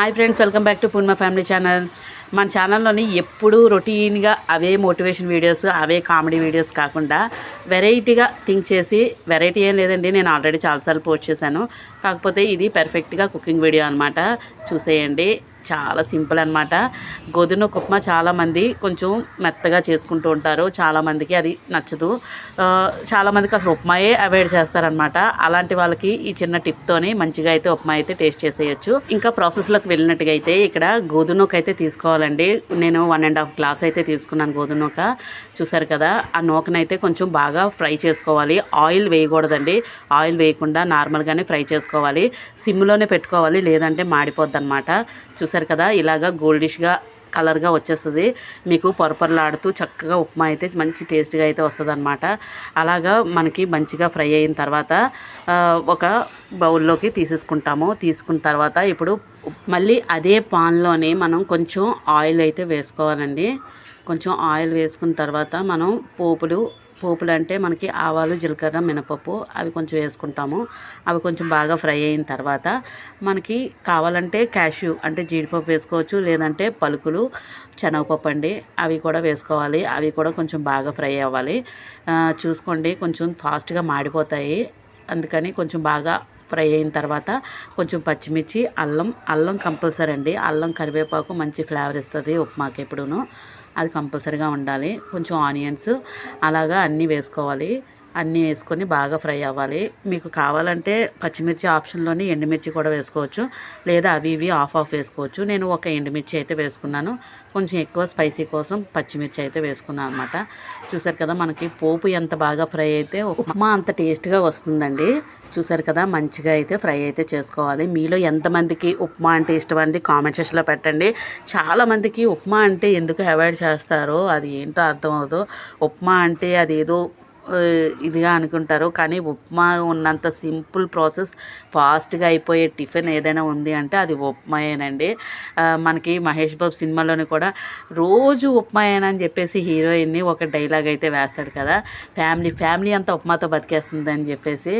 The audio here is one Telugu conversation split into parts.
Hi friends, welcome back to Purna family channel. మన ఛానల్లోని ఎప్పుడూ రొటీన్గా అవే మోటివేషన్ వీడియోస్, అవే కామెడీ వీడియోస్ కాకుండా వెరైటీగా థింక్ చేసి, వెరైటీ ఏం లేదండి, నేను ఆల్రెడీ చాలాసార్లు పోస్ట్ చేశాను. కాకపోతే ఇది పర్ఫెక్ట్గా కుకింగ్ వీడియో అనమాట. చూసేయండి, చాలా సింపుల్ అనమాట. గోధుమ ఉప్మా చాలామంది కొంచెం మెత్తగా చేసుకుంటూ ఉంటారు, చాలామందికి అది నచ్చదు. చాలామందికి అసలు ఉప్మాయే అవాయిడ్ చేస్తారనమాట. అలాంటి వాళ్ళకి ఈ చిన్న టిప్తోని మంచిగా అయితే ఉప్మా అయితే టేస్ట్ చేసేయచ్చు. ఇంకా ప్రాసెస్లోకి వెళ్ళినట్టుగా అయితే ఇక్కడ గోధుమకు అయితే తీసుకోవాలండి. నేను 1.5 గ్లాస్ అయితే తీసుకున్నాను గోధుమక. చూసారు కదా, ఆ నూకనైతే కొంచెం బాగా ఫ్రై చేసుకోవాలి. ఆయిల్ వేయకూడదండి, ఆయిల్ వేయకుండా నార్మల్గానే ఫ్రై చేసుకోవాలి. సిమ్లోనే పెట్టుకోవాలి, లేదంటే మాడిపోద్ది అనమాట. చూసారు కదా, ఇలాగా గోల్డిష్గా కలర్గా వచ్చేస్తుంది. మీకు పొరపొరలాడుతూ చక్కగా ఉప్మా అయితే మంచి టేస్ట్గా అయితే వస్తుంది అనమాట. అలాగా మనకి మంచిగా ఫ్రై అయిన తర్వాత ఒక బౌల్లోకి తీసేసుకుంటాము. తీసుకున్న తర్వాత ఇప్పుడు మళ్ళీ అదే పాన్లోనే మనం కొంచెం ఆయిల్ అయితే వేసుకోవాలండి. కొంచెం ఆయిల్ వేసుకున్న తర్వాత మనం పోపులు అంటే మనకి ఆవాలు, జీలకర్ర, మినపప్పు అవి కొంచెం వేసుకుంటాము. అవి కొంచెం బాగా ఫ్రై అయిన తర్వాత మనకి కావాలంటే క్యాష్యూ అంటే జీడిపప్పు వేసుకోవచ్చు, లేదంటే పలుకులు, శనగపప్పు అండి, అవి కూడా వేసుకోవాలి. అవి కూడా కొంచెం బాగా ఫ్రై అవ్వాలి. చూసుకోండి, కొంచెం ఫాస్ట్గా మాడిపోతాయి, అందుకని కొంచెం బాగా ఫ్రై అయిన తర్వాత కొంచెం పచ్చిమిర్చి, అల్లం కంపల్సరీ అండి. అల్లం, కరివేపాకు మంచి ఫ్లేవర్ ఇస్తుంది ఉప్మాకి ఎప్పుడూను, అది కంపల్సరీగా ఉండాలి. కొంచెం ఆనియన్స్ అలాగా అన్నీ వేసుకోవాలి. అన్నీ వేసుకొని బాగా ఫ్రై అవ్వాలి. మీకు కావాలంటే పచ్చిమిర్చి ఆప్షన్లోని ఎండుమిర్చి కూడా వేసుకోవచ్చు, లేదా అవి ఇవి ఆఫ్ వేసుకోవచ్చు. నేను ఒక ఎండుమిర్చి అయితే వేసుకున్నాను, కొంచెం ఎక్కువ స్పైసీ కోసం పచ్చిమిర్చి అయితే వేసుకున్నాను అనమాట. చూసారు కదా, మనకి పోపు ఎంత బాగా ఫ్రై అయితే ఉప్మా అంత టేస్ట్గా వస్తుందండి. చూసారు కదా, మంచిగా అయితే ఫ్రై అయితే చేసుకోవాలి. మీలో ఎంతమందికి ఉప్మా అంటే ఇష్టమంది కామెంట్ సెక్షన్లో పెట్టండి. చాలామందికి ఉప్మా అంటే ఎందుకు అవాయిడ్ చేస్తారో అది ఏంటో అర్థం అవ్వదు. ఉప్మా అంటే అది ఏదో ఇదిగా అనుకుంటారు, కానీ ఉప్మా ఉన్నంత సింపుల్ ప్రాసెస్, ఫాస్ట్గా అయిపోయే టిఫిన్ ఏదైనా ఉంది అంటే అది ఉప్మాయేనండి. మనకి మహేష్ బాబు సినిమాలోని కూడా రోజు ఉప్మాయేనని చెప్పేసి హీరోయిన్ని ఒక డైలాగ్ అయితే వేస్తాడు కదా, ఫ్యామిలీ అంతా ఉప్మాతో బతికేస్తుందని చెప్పేసి.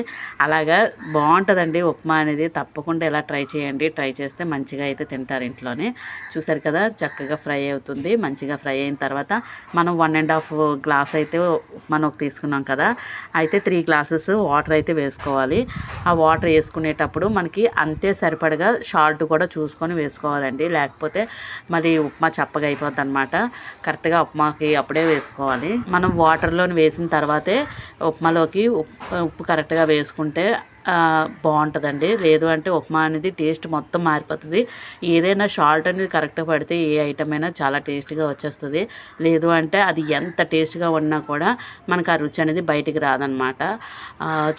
అలాగా బాగుంటుందండి ఉప్మా అనేది. తప్పకుండా ఇలా ట్రై చేయండి. ట్రై చేస్తే మంచిగా అయితే తింటారు ఇంట్లోనే. చూసారు కదా, చక్కగా ఫ్రై అవుతుంది. మంచిగా ఫ్రై అయిన తర్వాత మనం 1.5 గ్లాస్ అయితే ఉప్మాను తీసుకున్నాం కదా, అయితే 3 గ్లాసెస్ వాటర్ అయితే వేసుకోవాలి. ఆ వాటర్ వేసుకునేటప్పుడు మనకి అంతే సరిపడగా సాల్ట్ కూడా చూసుకొని వేసుకోవాలండి, లేకపోతే మరి ఉప్మా చప్పగా అయిపోద్ది అనమాట. కరెక్ట్గా ఉప్మాకి అప్పుడే వేసుకోవాలి. మనం వాటర్లోని వేసిన తర్వాతే ఉప్మాలోకి ఉప్పు కరెక్ట్గా వేసుకుంటే బాగుంటుందండి. లేదు అంటే ఉప్మా అనేది టేస్ట్ మొత్తం మారిపోతుంది. ఏదైనా సాల్ట్ అనేది కరెక్ట్గా పడితే ఏ ఐటమ్ అయినా చాలా టేస్ట్గా వచ్చేస్తుంది. లేదు అంటే అది ఎంత టేస్ట్గా ఉన్నా కూడా మనకు ఆ రుచి అనేది బయటికి రాదనమాట.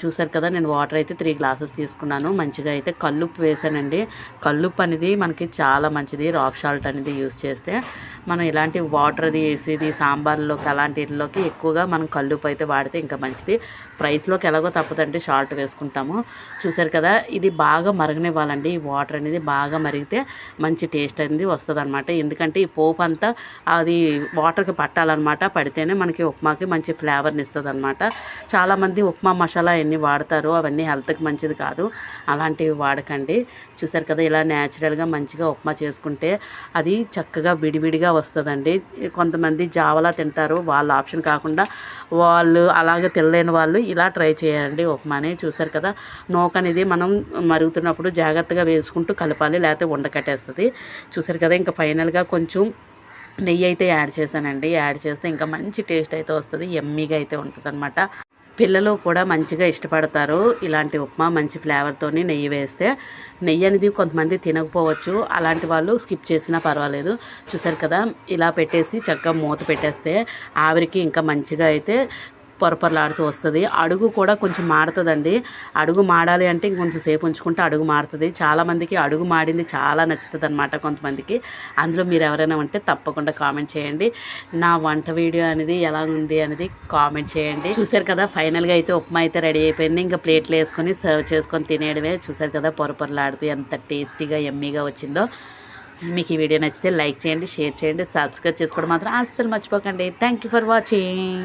చూసారు కదా, నేను వాటర్ అయితే 3 గ్లాసెస్ తీసుకున్నాను. మంచిగా అయితే కల్లుప్పు వేసానండి. కల్లుప్పు అనేది మనకి చాలా మంచిది. రాక్ సాల్ట్ అనేది యూజ్ చేస్తే మనం ఇలాంటి వాటర్ అది వేసేది సాంబార్లోకి అలాంటిలోకి ఎక్కువగా మనం కల్లుప్పు అయితే వాడితే ఇంకా మంచిది. ఫ్రైస్లోకి ఎలాగో తప్పదంటే సాల్ట్ వేసుకుంటాము. చూసారు కదా, ఇది బాగా మరగనివ్వాలండి. ఈ వాటర్ అనేది బాగా మరిగితే మంచి టేస్ట్ అనేది వస్తుంది అనమాట. ఎందుకంటే ఈ పోపు అంతా అది వాటర్కి పట్టాలన్నమాట. పడితేనే మనకి ఉప్మాకి మంచి ఫ్లేవర్ని ఇస్తుంది అనమాట. చాలామంది ఉప్మా మసాలా ఎన్ని వాడతారు, అవన్నీ హెల్త్కి మంచిది కాదు, అలాంటివి వాడకండి. చూసారు కదా, ఇలా న్యాచురల్గా మంచిగా ఉప్మా చేసుకుంటే అది చక్కగా విడివిడిగా వస్తుందండి. కొంతమంది జావలా తింటారు, వాళ్ళ ఆప్షన్ కాకుండా వాళ్ళు అలాగే తినలేని వాళ్ళు ఇలా ట్రై చేయండి ఉప్మాని. చూసారు కదా, నూక అనేది మనం మరుగుతున్నప్పుడు జాగ్రత్తగా వేసుకుంటూ కలపాలి, లేకపోతే ఉండకట్టేస్తుంది. చూసారు కదా, ఇంకా ఫైనల్గా కొంచెం నెయ్యి అయితే యాడ్ చేశానండి. యాడ్ చేస్తే ఇంకా మంచి టేస్ట్ అయితే వస్తుంది, యమ్మీగా అయితే ఉంటుంది అనమాట. పిల్లలు కూడా మంచిగా ఇష్టపడతారు ఇలాంటి ఉప్మా. మంచి ఫ్లేవర్తోని నెయ్యి వేస్తే, నెయ్యి అనేది కొంతమంది తినకపోవచ్చు, అలాంటి వాళ్ళు స్కిప్ చేసినా పర్వాలేదు. చూసారు కదా, ఇలా పెట్టేసి చక్కగా మూత పెట్టేస్తే ఆవిరికి ఇంకా మంచిగా అయితే పొరపొరలాడుతూ వస్తుంది. అడుగు కూడా కొంచెం మాడుతుందండి. అడుగు మాడాలి అంటే ఇంకొంచెం సేపు ఉంచుకుంటే అడుగు మాడుతుంది. చాలామందికి అడుగు మాడింది చాలా నచ్చుతుంది అనమాట కొంతమందికి. అందులో మీరు ఎవరైనా ఉంటే తప్పకుండా కామెంట్ చేయండి. నా వంట వీడియో అనేది ఎలా ఉంది అనేది కామెంట్ చేయండి. చూసారు కదా, ఫైనల్గా అయితే ఉప్మా అయితే రెడీ అయిపోయింది. ఇంకా ప్లేట్లు వేసుకొని సర్వ్ చేసుకొని తినేయడమే. చూసారు కదా, పొరపొరలాడుతూ ఎంత టేస్టీగా యమ్మీగా వచ్చిందో. మీకు ఈ వీడియో నచ్చితే లైక్ చేయండి, షేర్ చేయండి, సబ్స్క్రైబ్ చేసుకోవడం మాత్రం అస్సలు మర్చిపోకండి. Thank you for watching.